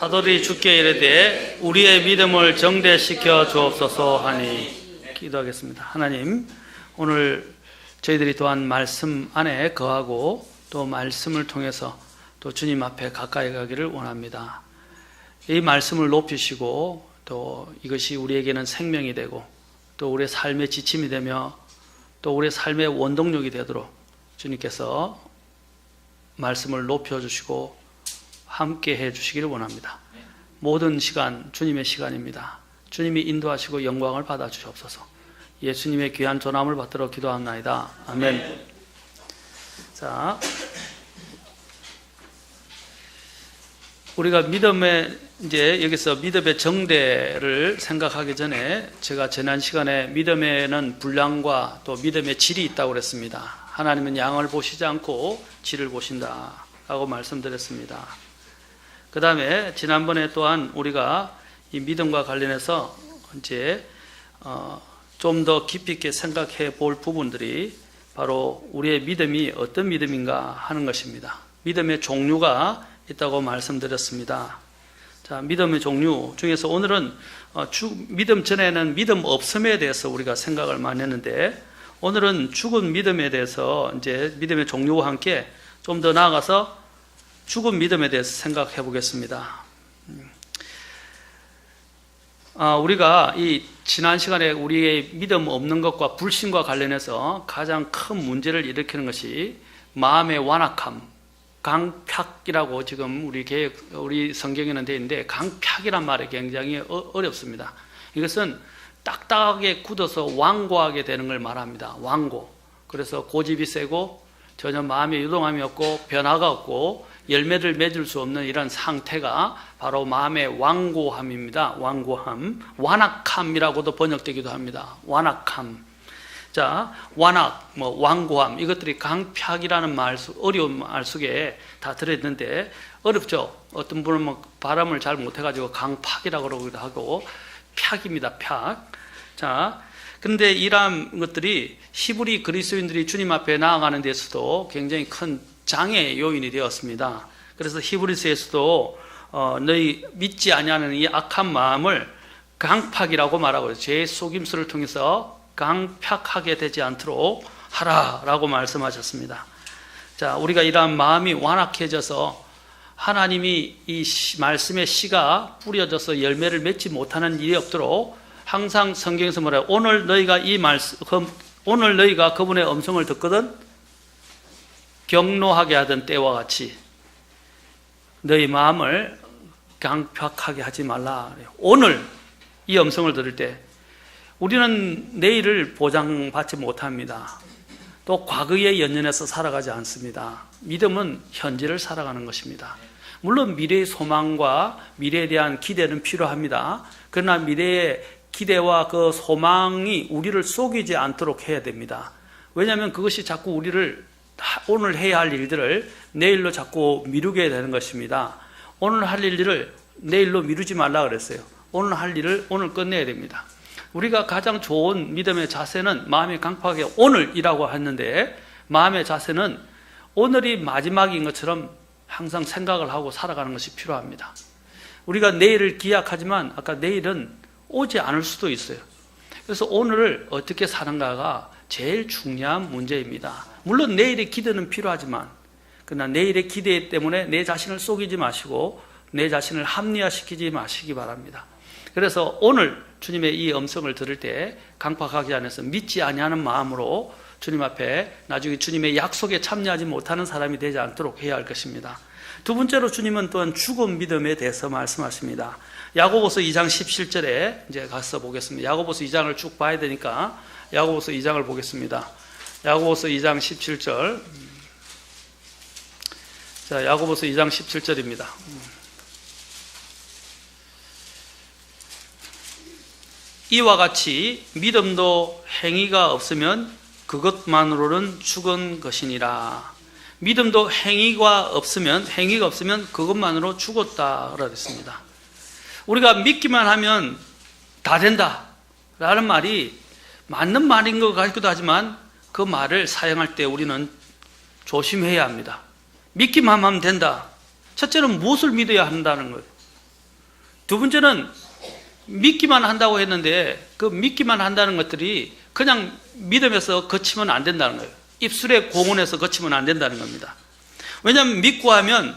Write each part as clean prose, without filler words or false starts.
사도들이 주께 이르되 우리의 믿음을 정대시켜 주옵소서 하니 기도하겠습니다. 하나님, 오늘 저희들이 또한 말씀 안에 거하고 또 말씀을 통해서 또 주님 앞에 가까이 가기를 원합니다. 이 말씀을 높이시고 또 이것이 우리에게는 생명이 되고 또 우리의 삶의 지침이 되며 또 우리의 삶의 원동력이 되도록 주님께서 말씀을 높여주시고 함께 해주시기를 원합니다. 모든 시간 주님의 시간입니다. 주님이 인도하시고 영광을 받아주시옵소서. 예수님의 귀한 전함을 받들어 기도합나이다. 아멘. 자, 우리가 믿음의 이제 여기서 믿음의 정대를 생각하기 전에 제가 지난 시간에 믿음에는 분량과 또 믿음의 질이 있다고 그랬습니다. 하나님은 양을 보시지 않고 질을 보신다라고 말씀드렸습니다. 그 다음에 지난번에 또한 우리가 이 믿음과 관련해서 이제 좀 더 깊이 있게 생각해 볼 부분들이 바로 우리의 믿음이 어떤 믿음인가 하는 것입니다. 믿음의 종류가 있다고 말씀드렸습니다. 자, 믿음의 종류 중에서 오늘은 믿음 전에는 믿음 없음에 대해서 우리가 생각을 많이 했는데 오늘은 죽은 믿음에 대해서 이제 믿음의 종류와 함께 좀 더 나아가서 죽은 믿음에 대해서 생각해 보겠습니다. 우리가 이 지난 시간에 우리의 믿음 없는 것과 불신과 관련해서 가장 큰 문제를 일으키는 것이 마음의 완악함, 강팍이라고 지금 우리 성경에는 되어 있는데 강팍이란 말이 굉장히 어렵습니다. 이것은 딱딱하게 굳어서 완고하게 되는 걸 말합니다. 완고. 그래서 고집이 세고 전혀 마음의 유동함이 없고 변화가 없고 열매를 맺을 수 없는 이런 상태가 바로 마음의 완고함입니다. 완고함, 완악함이라고도 번역되기도 합니다. 완악함. 자, 완악, 완고함, 이것들이 강팍이라는 어려운 말 속에 다 들어있는데 어렵죠. 어떤 분은 발음을 잘 못해가지고 강팍이라고 그러기도 하고 팍입니다. 팍. 자, 근데 이러한 것들이 히브리 그리스도인들이 주님 앞에 나아가는 데서도 굉장히 큰 장애 요인이 되었습니다. 그래서 히브리서에서도 너희 믿지 아니하는 이 악한 마음을 강팍이라고 말하고 제 속임수를 통해서 강팍하게 되지 않도록 하라라고 말씀하셨습니다. 자, 우리가 이러한 마음이 완악해져서 하나님이 이 말씀의 씨가 뿌려져서 열매를 맺지 못하는 일이 없도록 항상 성경에서 뭐래요? 오늘 너희가 그분의 음성을 듣거든 경노하게 하던 때와 같이 너희 마음을 강팍하게 하지 말라. 오늘 이 음성을 들을 때 우리는 내일을 보장받지 못합니다. 또 과거에 연연해서 살아가지 않습니다. 믿음은 현재를 살아가는 것입니다. 물론 미래의 소망과 미래에 대한 기대는 필요합니다. 그러나 미래의 기대와 그 소망이 우리를 속이지 않도록 해야 됩니다. 왜냐하면 그것이 자꾸 우리를 오늘 해야 할 일들을 내일로 자꾸 미루게 되는 것입니다. 오늘 할 일들을 내일로 미루지 말라 그랬어요. 오늘 할 일을 오늘 끝내야 됩니다. 우리가 가장 좋은 믿음의 자세는 마음이 강팍하게 오늘이라고 했는데 마음의 자세는 오늘이 마지막인 것처럼 항상 생각을 하고 살아가는 것이 필요합니다. 우리가 내일을 기약하지만 아까 내일은 오지 않을 수도 있어요. 그래서 오늘을 어떻게 사는가가 제일 중요한 문제입니다. 물론 내일의 기대는 필요하지만 그러나 내일의 기대 때문에 내 자신을 속이지 마시고 내 자신을 합리화시키지 마시기 바랍니다. 그래서 오늘 주님의 이 음성을 들을 때 강팍하지 않아서 믿지 아니하는 마음으로 주님 앞에 나중에 주님의 약속에 참여하지 못하는 사람이 되지 않도록 해야 할 것입니다. 두 번째로 주님은 또한 죽은 믿음에 대해서 말씀하십니다. 야고보서 2장 17절에 이제 가서 보겠습니다. 야고보서 2장을 쭉 봐야 되니까 야고보서 2장을 보겠습니다. 야고보서 2장 17절. 자, 야고보서 2장 17절입니다. 이와 같이 믿음도 행위가 없으면 그것만으로는 죽은 것이니라. 믿음도 행위가 없으면 그것만으로 죽었다라고 했습니다. 우리가 믿기만 하면 다 된다 라는 말이 맞는 말인 것 같기도 하지만 그 말을 사용할 때 우리는 조심해야 합니다. 믿기만 하면 된다. 첫째는 무엇을 믿어야 한다는 거예요. 두 번째는 믿기만 한다고 했는데 그 믿기만 한다는 것들이 그냥 믿음에서 거치면 안 된다는 거예요. 입술의 공언에서 거치면 안 된다는 겁니다. 왜냐하면 믿고 하면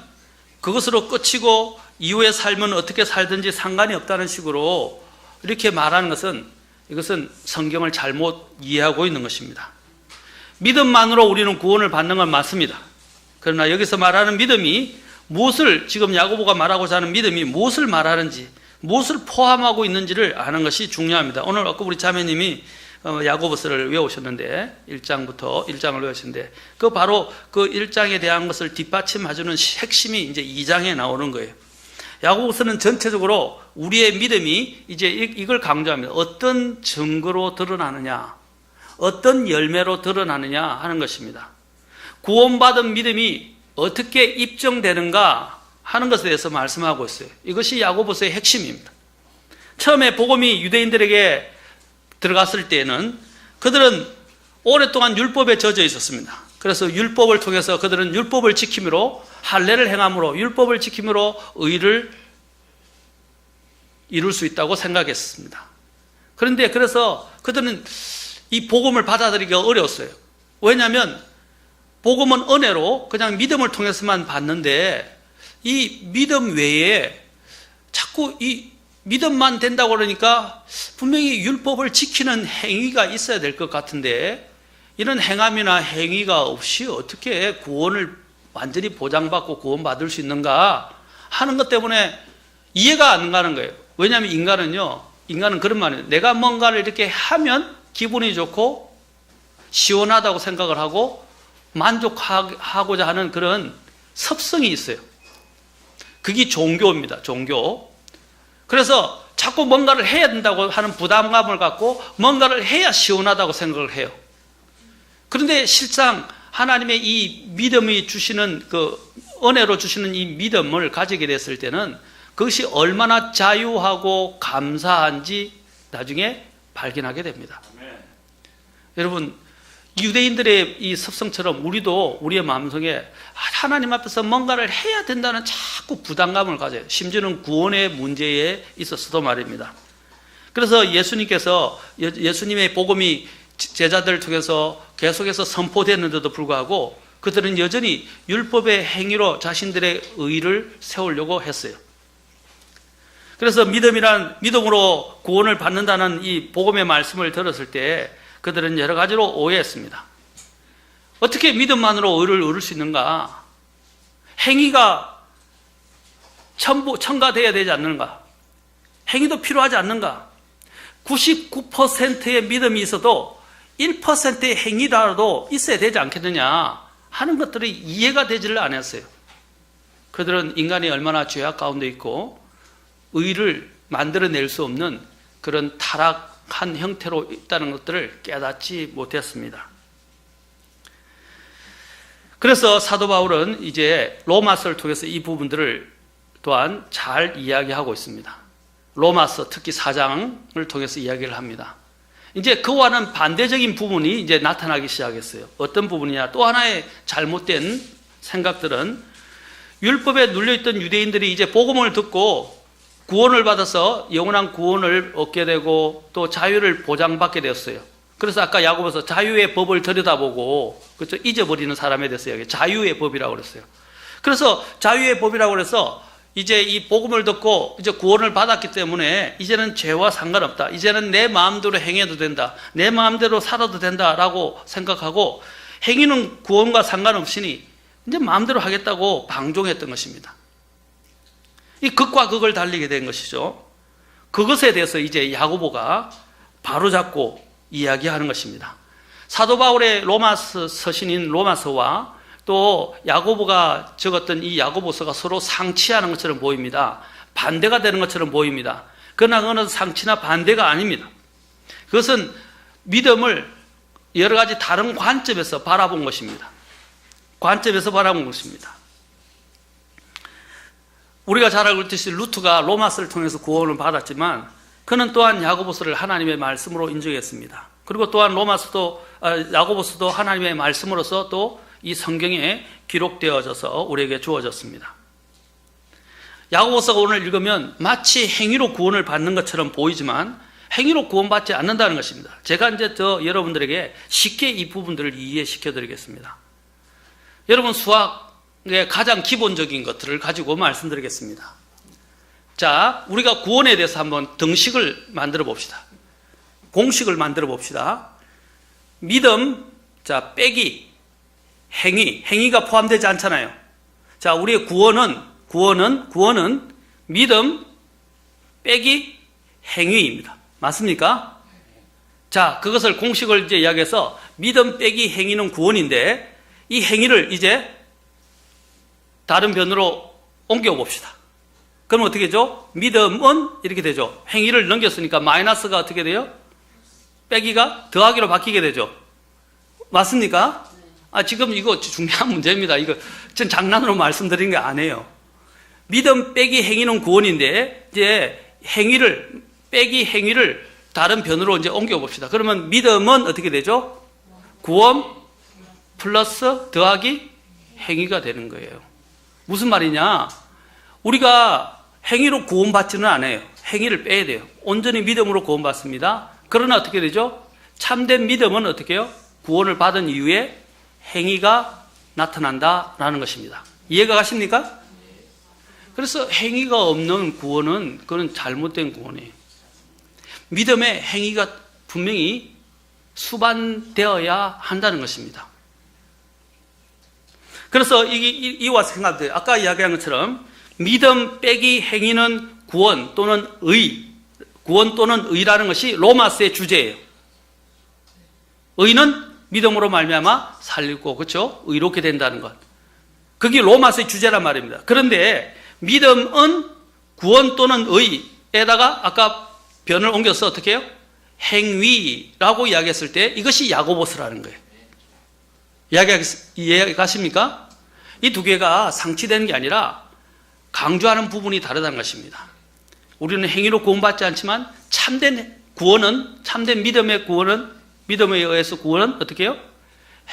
그것으로 끝이고 이후의 삶은 어떻게 살든지 상관이 없다는 식으로 이렇게 말하는 것은 이것은 성경을 잘못 이해하고 있는 것입니다. 믿음만으로 우리는 구원을 받는 건 맞습니다. 그러나 여기서 말하는 믿음이 무엇을, 지금 야고보가 말하고자 하는 믿음이 무엇을 말하는지, 무엇을 포함하고 있는지를 아는 것이 중요합니다. 오늘 아까 우리 자매님이 야고보서를 외우셨는데 1장을 외우셨는데 그 바로 그 1장에 대한 것을 뒷받침해주는 핵심이 이제 2장에 나오는 거예요. 야고보서는 전체적으로 우리의 믿음이 이제 이걸 강조합니다. 어떤 증거로 드러나느냐, 어떤 열매로 드러나느냐 하는 것입니다. 구원받은 믿음이 어떻게 입증되는가 하는 것에 대해서 말씀하고 있어요. 이것이 야고보서의 핵심입니다. 처음에 복음이 유대인들에게 들어갔을 때에는 그들은 오랫동안 율법에 젖어 있었습니다. 그래서 율법을 통해서 그들은 율법을 지킴으로, 할례를 행함으로, 율법을 지킴으로 의를 이룰 수 있다고 생각했습니다. 그런데 그래서 그들은 이 복음을 받아들이기가 어려웠어요. 왜냐하면 복음은 은혜로 그냥 믿음을 통해서만 받는데 이 믿음 외에 자꾸 이 믿음만 된다고 그러니까 분명히 율법을 지키는 행위가 있어야 될 것 같은데 이런 행함이나 행위가 없이 어떻게 구원을 완전히 보장받고 구원받을 수 있는가 하는 것 때문에 이해가 안 가는 거예요. 왜냐하면 인간은 그런 말이에요. 내가 뭔가를 이렇게 하면 기분이 좋고 시원하다고 생각을 하고 만족하고자 하는 그런 습성이 있어요. 그게 종교입니다. 종교. 그래서 자꾸 뭔가를 해야 된다고 하는 부담감을 갖고 뭔가를 해야 시원하다고 생각을 해요. 그런데 실상 하나님의 이 믿음이 주시는 그 은혜로 주시는 이 믿음을 가지게 됐을 때는 그것이 얼마나 자유하고 감사한지 나중에 발견하게 됩니다. 여러분, 유대인들의 이 습성처럼 우리도 우리의 마음속에 하나님 앞에서 뭔가를 해야 된다는 자꾸 부담감을 가져요. 심지어는 구원의 문제에 있어서도 말입니다. 그래서 예수님께서 예수님의 복음이 제자들을 통해서 계속해서 선포됐는데도 불구하고 그들은 여전히 율법의 행위로 자신들의 의를 세우려고 했어요. 그래서 믿음으로 구원을 받는다는 이 복음의 말씀을 들었을 때 그들은 여러 가지로 오해했습니다. 어떻게 믿음만으로 의를 얻을 수 있는가? 행위가 첨가되어야 되지 않는가? 행위도 필요하지 않는가? 99%의 믿음이 있어도 1%의 행위라도 있어야 되지 않겠느냐 하는 것들이 이해가 되지를 않았어요. 그들은 인간이 얼마나 죄악 가운데 있고 의를 만들어낼 수 없는 그런 타락한 형태로 있다는 것들을 깨닫지 못했습니다. 그래서 사도 바울은 이제 로마서를 통해서 이 부분들을 또한 잘 이야기하고 있습니다. 로마서 특히 4장을 통해서 이야기를 합니다. 이제 그와는 반대적인 부분이 이제 나타나기 시작했어요. 어떤 부분이냐? 또 하나의 잘못된 생각들은 율법에 눌려있던 유대인들이 이제 복음을 듣고 구원을 받아서 영원한 구원을 얻게 되고 또 자유를 보장받게 되었어요. 그래서 아까 야고보서 자유의 법을 들여다보고 그렇죠? 잊어버리는 사람에 대해서 여기 자유의 법이라고 그랬어요. 그래서 자유의 법이라고 그래서 이제 이 복음을 듣고 이제 구원을 받았기 때문에 이제는 죄와 상관없다. 이제는 내 마음대로 행해도 된다. 내 마음대로 살아도 된다라고 생각하고 행위는 구원과 상관없으니 이제 마음대로 하겠다고 방종했던 것입니다. 이 극과 극을 달리게 된 것이죠. 그것에 대해서 이제 야고보가 바로잡고 이야기하는 것입니다. 사도 바울의 로마서 서신인 로마서와 또 야고보가 적었던 이 야고보서가 서로 상치하는 것처럼 보입니다. 반대가 되는 것처럼 보입니다. 그러나 그것은 상치나 반대가 아닙니다. 그것은 믿음을 여러 가지 다른 관점에서 바라본 것입니다. 관점에서 바라본 것입니다. 우리가 잘 알고 있듯이 루트가 로마서를 통해서 구원을 받았지만 그는 또한 야고보서를 하나님의 말씀으로 인정했습니다. 그리고 또한 야고보서도 하나님의 말씀으로서 또 이 성경에 기록되어져서 우리에게 주어졌습니다. 야고보서가 오늘 읽으면 마치 행위로 구원을 받는 것처럼 보이지만 행위로 구원받지 않는다는 것입니다. 제가 이제 여러분들에게 쉽게 이 부분들을 이해시켜 드리겠습니다. 여러분, 수학의 가장 기본적인 것들을 가지고 말씀드리겠습니다. 자, 우리가 구원에 대해서 한번 등식을 만들어 봅시다. 공식을 만들어 봅시다. 믿음, 자, 빼기, 행위가 포함되지 않잖아요. 자, 우리의 구원은 믿음 빼기 행위입니다. 맞습니까? 자, 그것을 공식을 이제 이야기해서 믿음 빼기 행위는 구원인데 이 행위를 이제 다른 변으로 옮겨 봅시다. 그럼 어떻게 되죠? 믿음은 이렇게 되죠. 행위를 넘겼으니까 마이너스가 어떻게 돼요? 빼기가 더하기로 바뀌게 되죠. 맞습니까? 지금 이거 중요한 문제입니다. 이거 전 장난으로 말씀드린 게 아니에요. 믿음 빼기 행위는 구원인데 이제 빼기 행위를 다른 변으로 이제 옮겨 봅시다. 그러면 믿음은 어떻게 되죠? 구원 플러스 더하기 행위가 되는 거예요. 무슨 말이냐? 우리가 행위로 구원받지는 않아요. 행위를 빼야 돼요. 온전히 믿음으로 구원받습니다. 그러나 어떻게 되죠? 참된 믿음은 어떻게 해요? 구원을 받은 이후에 행위가 나타난다라는 것입니다. 이해가 가십니까? 그래서 행위가 없는 구원은 그건 잘못된 구원이에요. 믿음의 행위가 분명히 수반되어야 한다는 것입니다. 그래서 이와 생각돼요. 아까 이야기한 것처럼 믿음 빼기 행위는 구원 또는 의라는 것이 로마서의 주제예요. 의는 믿음으로 말미암아 살리고, 그렇죠? 의롭게 된다는 것. 그게 로마서의 주제란 말입니다. 그런데 믿음은 구원 또는 의에다가 아까 변을 옮겨서 어떻게 해요? 행위라고 이야기했을 때 이것이 야고보서라는 거예요. 이해가십니까? 이 두 개가 상치되는 게 아니라 강조하는 부분이 다르다는 것입니다. 우리는 행위로 구원받지 않지만 참된 믿음의 구원은 믿음에 의해서 구원은 어떻게 해요?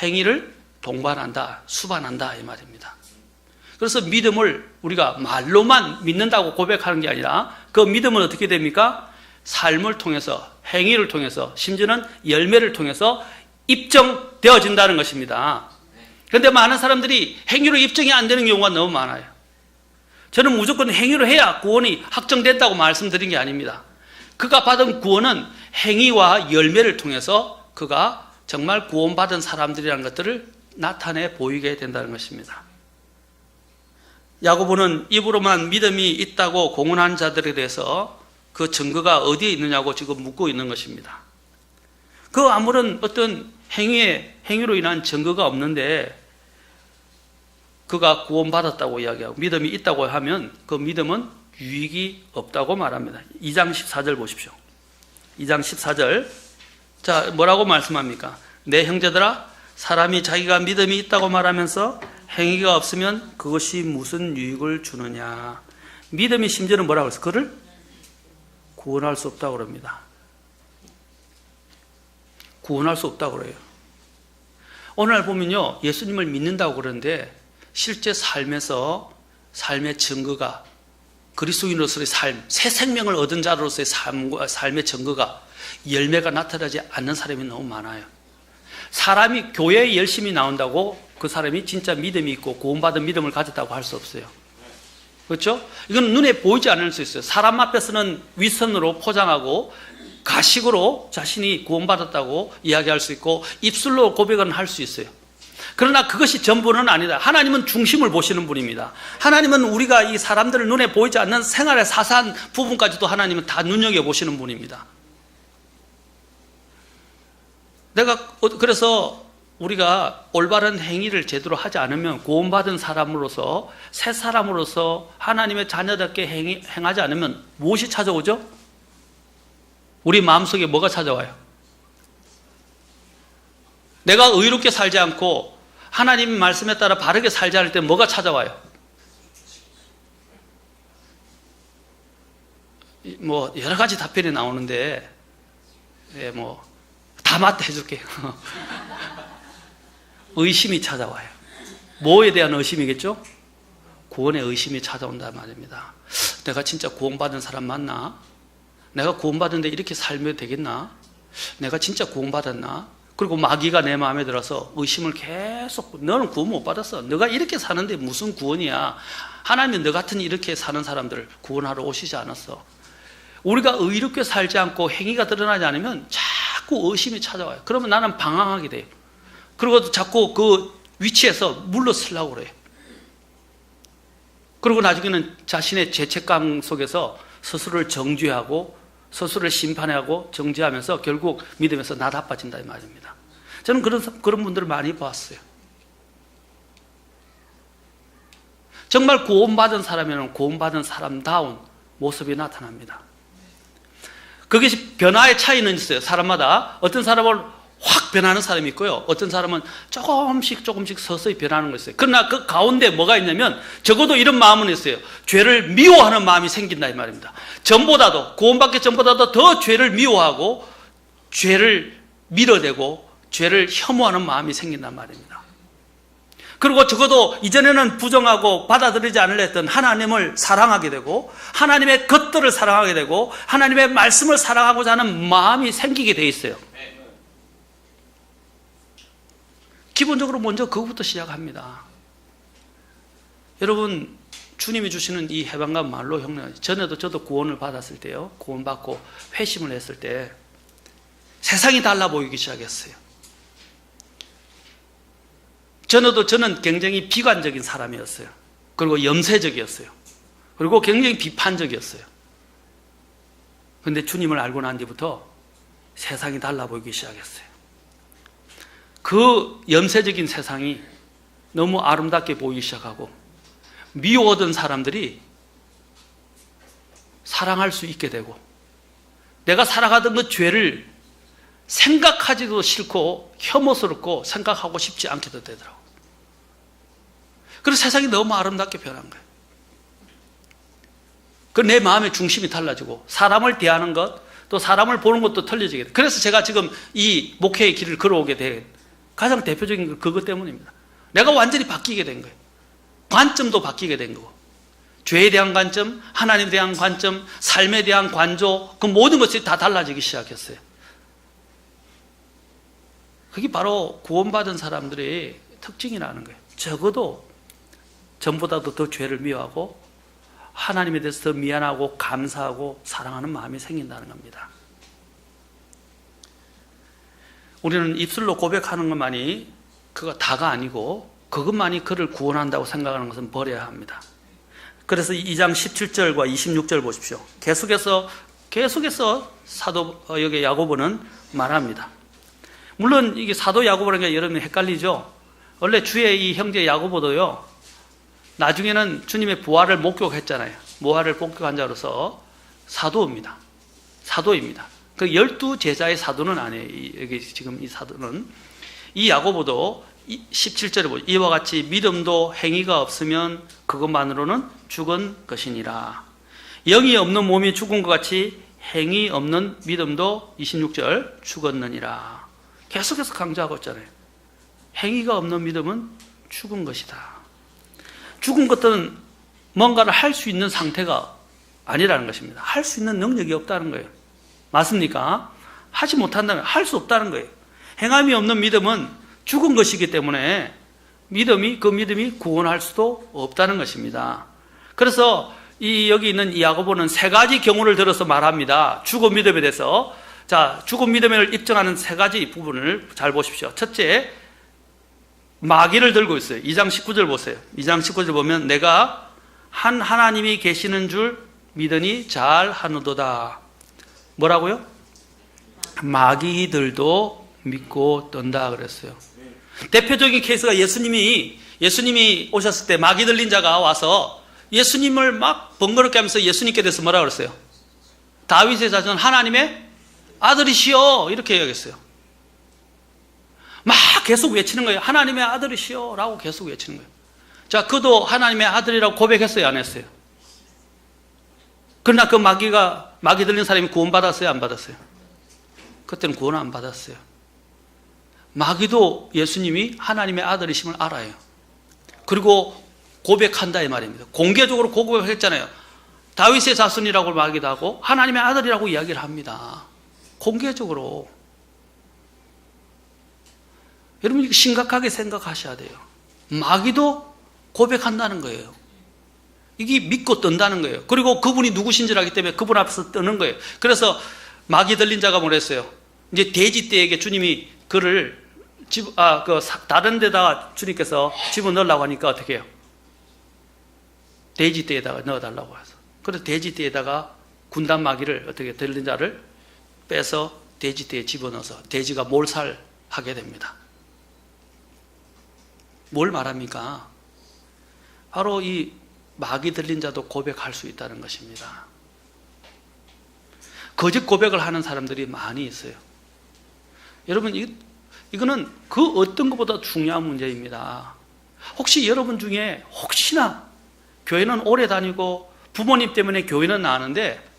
행위를 동반한다, 수반한다 이 말입니다. 그래서 믿음을 우리가 말로만 믿는다고 고백하는 게 아니라 그 믿음은 어떻게 됩니까? 삶을 통해서, 행위를 통해서, 심지어는 열매를 통해서 입증되어진다는 것입니다. 그런데 많은 사람들이 행위로 입증이 안 되는 경우가 너무 많아요. 저는 무조건 행위로 해야 구원이 확정된다고 말씀드린 게 아닙니다. 그가 받은 구원은 행위와 열매를 통해서 그가 정말 구원받은 사람들이라는 것들을 나타내 보이게 된다는 것입니다. 야고보는 입으로만 믿음이 있다고 공언한 자들에 대해서 그 증거가 어디에 있느냐고 지금 묻고 있는 것입니다. 그 아무런 어떤 행위로 인한 증거가 없는데 그가 구원받았다고 이야기하고 믿음이 있다고 하면 그 믿음은 유익이 없다고 말합니다. 2장 14절 보십시오. 2장 14절. 자, 뭐라고 말씀합니까? 내 형제들아, 사람이 자기가 믿음이 있다고 말하면서 행위가 없으면 그것이 무슨 유익을 주느냐. 믿음이 심지어는 뭐라고 해서 그를 구원할 수 없다고 그럽니다. 구원할 수 없다고 그래요. 오늘날 보면요, 예수님을 믿는다고 그러는데 실제 삶에서 삶의 증거가 그리스도인으로서의 삶, 새 생명을 얻은 자로서의 삶의 증거가 열매가 나타나지 않는 사람이 너무 많아요. 사람이 교회에 열심히 나온다고 그 사람이 진짜 믿음이 있고 구원받은 믿음을 가졌다고 할 수 없어요. 그렇죠? 이건 눈에 보이지 않을 수 있어요. 사람 앞에서는 윗선으로 포장하고 가식으로 자신이 구원받았다고 이야기할 수 있고 입술로 고백은 할 수 있어요. 그러나 그것이 전부는 아니다. 하나님은 중심을 보시는 분입니다. 하나님은 우리가 이 사람들을 눈에 보이지 않는 생활의 사소한 부분까지도 하나님은 다 눈여겨보시는 분입니다. 그래서 우리가 올바른 행위를 제대로 하지 않으면 구원받은 사람으로서 새 사람으로서 하나님의 자녀답게 행하지 않으면 무엇이 찾아오죠? 우리 마음속에 뭐가 찾아와요? 내가 의롭게 살지 않고 하나님 말씀에 따라 바르게 살지 않을 때 뭐가 찾아와요? 여러 가지 답변이 나오는데 다 다 맞다 해줄게. 의심이 찾아와요. 뭐에 대한 의심이겠죠? 구원의 의심이 찾아온단 말입니다. 내가 진짜 구원받은 사람 맞나? 내가 구원받은데 이렇게 살면 되겠나? 내가 진짜 구원받았나? 그리고 마귀가 내 마음에 들어서 의심을 계속, 너는 구원 못 받았어. 너가 이렇게 사는데 무슨 구원이야? 하나님은 너 같은 이렇게 사는 사람들을 구원하러 오시지 않았어. 우리가 의롭게 살지 않고 행위가 드러나지 않으면 자꾸 의심이 찾아와요. 그러면 나는 방황하게 돼요. 그리고 자꾸 그 위치에서 물러서려고 그래요. 그리고 나중에는 자신의 죄책감 속에서 스스로를 정죄하고 스스로를 심판하고 정죄하면서 결국 믿음에서 나다빠진다 이 말입니다. 저는 그런 분들을 많이 봤어요. 정말 구원받은 사람에는 구원받은 사람다운 모습이 나타납니다. 그것이 변화의 차이는 있어요. 사람마다. 어떤 사람은 확 변하는 사람이 있고요. 어떤 사람은 조금씩 서서히 변하는 거 있어요. 그러나 그 가운데 뭐가 있냐면 적어도 이런 마음은 있어요. 죄를 미워하는 마음이 생긴다 이 말입니다. 전보다도, 구원받기 전보다도 더 죄를 미워하고 죄를 밀어내고 죄를 혐오하는 마음이 생긴단 말입니다. 그리고 적어도 이전에는 부정하고 받아들이지 않으려 했던 하나님을 사랑하게 되고 하나님의 것들을 사랑하게 되고 하나님의 말씀을 사랑하고자 하는 마음이 생기게 돼 있어요. 기본적으로 먼저 그것부터 시작합니다. 여러분, 주님이 주시는 이 해방감 말로 형량, 전에도 저도 구원을 받았을 때요, 구원받고 회심을 했을 때 세상이 달라 보이기 시작했어요. 저는 굉장히 비관적인 사람이었어요. 그리고 염세적이었어요. 그리고 굉장히 비판적이었어요. 그런데 주님을 알고 난 뒤부터 세상이 달라 보이기 시작했어요. 그 염세적인 세상이 너무 아름답게 보이기 시작하고 미워하던 사람들이 사랑할 수 있게 되고 내가 살아가던 그 죄를 생각하지도 싫고 혐오스럽고 생각하고 싶지 않게도 되더라고요. 그래서 세상이 너무 아름답게 변한 거예요. 그 내 마음의 중심이 달라지고 사람을 대하는 것, 또 사람을 보는 것도 틀려지게 돼요. 그래서 제가 지금 이 목회의 길을 걸어오게 된 가장 대표적인 건 그것 때문입니다. 내가 완전히 바뀌게 된 거예요. 관점도 바뀌게 된 거고, 죄에 대한 관점, 하나님에 대한 관점, 삶에 대한 관조, 그 모든 것이 다 달라지기 시작했어요. 그게 바로 구원받은 사람들의 특징이라는 거예요. 적어도 전보다도 더 죄를 미워하고 하나님에 대해서 더 미안하고 감사하고 사랑하는 마음이 생긴다는 겁니다. 우리는 입술로 고백하는 것만이 그거 다가 아니고 그것만이 그를 구원한다고 생각하는 것은 버려야 합니다. 그래서 2장 17절과 26절 보십시오. 계속해서 사도 여기 야고보는 말합니다. 물론 이게 사도 야고보라는 게 여러분이 헷갈리죠. 원래 주의 이 형제 야고보도요, 나중에는 주님의 부활을 목격했잖아요. 부활을 목격한 자로서 사도입니다. 그 12제자의 사도는 아니에요. 여기 지금 이 사도는. 이 야고보도 17절에 보죠. 이와 같이 믿음도 행위가 없으면 그것만으로는 죽은 것이니라. 영이 없는 몸이 죽은 것 같이 행위 없는 믿음도 26절 죽었느니라. 계속해서 강조하고 있잖아요. 행위가 없는 믿음은 죽은 것이다. 죽은 것들은 뭔가를 할 수 있는 상태가 아니라는 것입니다. 할 수 있는 능력이 없다는 거예요. 맞습니까? 하지 못한다면 할 수 없다는 거예요. 행함이 없는 믿음은 죽은 것이기 때문에 그 믿음이 구원할 수도 없다는 것입니다. 그래서 여기 있는 이 야고보는 세 가지 경우를 들어서 말합니다. 죽은 믿음에 대해서. 자, 죽은 믿음을 입증하는 세 가지 부분을 잘 보십시오. 첫째, 마귀를 들고 있어요. 2장 19절 보세요. 2장 19절 보면 내가 한 하나님이 계시는 줄 믿으니 잘 하노도다. 뭐라고요? 마귀들도 믿고 떤다 그랬어요. 대표적인 케이스가 예수님이 오셨을 때 마귀 들린 자가 와서 예수님을 막 번거롭게 하면서 예수님께 대해서 뭐라 그랬어요? 다윗의 자손 하나님의 아들이시여 이렇게 이야기했어요. 막 계속 외치는 거예요. 하나님의 아들이시여 라고 계속 외치는 거예요. 자, 그도 하나님의 아들이라고 고백했어요, 안 했어요? 그러나 그 마귀 들린 사람이 구원받았어요, 안 받았어요? 그때는 구원 안 받았어요. 마귀도 예수님이 하나님의 아들이심을 알아요. 그리고 고백한다 이 말입니다. 공개적으로 고백했잖아요. 다윗의 자손이라고 말하기도 하고 하나님의 아들이라고 이야기를 합니다. 공개적으로. 여러분 이거 심각하게 생각하셔야 돼요. 마귀도 고백한다는 거예요. 이게 믿고 뜬다는 거예요. 그리고 그분이 누구신지 알기 때문에 그분 앞에서 뜨는 거예요. 그래서 마귀 들린 자가 뭐랬어요? 이제 돼지떼에게 주님이 그를 다른 데다가 주님께서 집어넣으려고 하니까 어떻게 해요? 돼지떼에다가 넣어달라고 해서. 그래서 돼지떼에다가 군단 마귀를 어떻게 들린 자를 빼서 돼지떼에 집어넣어서 돼지가 몰살하게 됩니다. 뭘 말합니까? 바로 이 마귀 들린 자도 고백할 수 있다는 것입니다. 거짓 고백을 하는 사람들이 많이 있어요. 여러분 이거는 그 어떤 것보다 중요한 문제입니다. 혹시 여러분 중에 혹시나 교회는 오래 다니고 부모님 때문에 교회는 나왔는데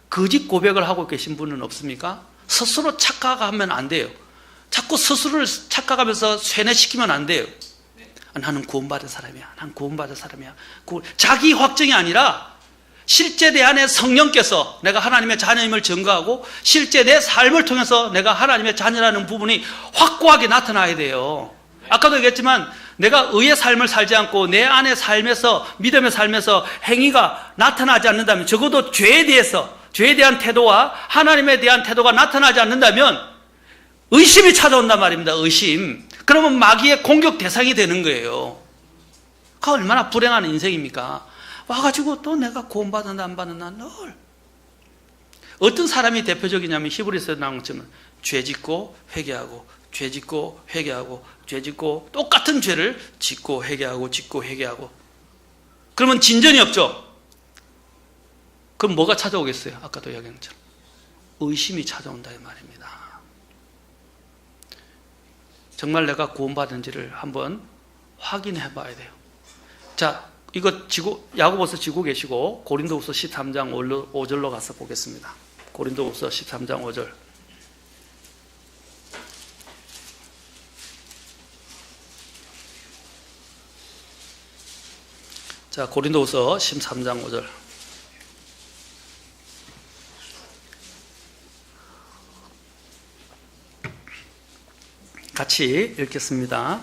거짓 고백을 하고 계신 분은 없습니까? 스스로 착각하면 안 돼요. 자꾸 스스로를 착각하면서 쇠뇌시키면 안 돼요. 나는 구원받은 사람이야. 난 구원받은 사람이야. 자기 확정이 아니라 실제 내 안에 성령께서 내가 하나님의 자녀임을 증거하고 실제 내 삶을 통해서 내가 하나님의 자녀라는 부분이 확고하게 나타나야 돼요. 아까도 얘기했지만 내가 의의 삶을 살지 않고 내 안의 삶에서 믿음의 삶에서 행위가 나타나지 않는다면 적어도 죄에 대한 태도와 하나님에 대한 태도가 나타나지 않는다면 의심이 찾아온단 말입니다. 의심. 그러면 마귀의 공격 대상이 되는 거예요. 그 얼마나 불행한 인생입니까? 와가지고 또 내가 구원받았나 안 받았나 늘. 어떤 사람이 대표적이냐면 히브리서에 나온 것처럼 죄 짓고 회개하고 죄 짓고 회개하고 죄 짓고 똑같은 죄를 짓고 회개하고 짓고 회개하고 그러면 진전이 없죠. 그럼 뭐가 찾아오겠어요? 아까도 이야기한 것처럼 의심이 찾아온다 이 말입니다. 정말 내가 구원받은지를 한번 확인해 봐야 돼요. 자, 이거 야고보서 지고 계시고 고린도후서 13장 5절로 가서 보겠습니다. 고린도후서 13장 5절. 자, 고린도후서 13장 5절. 같이 읽겠습니다.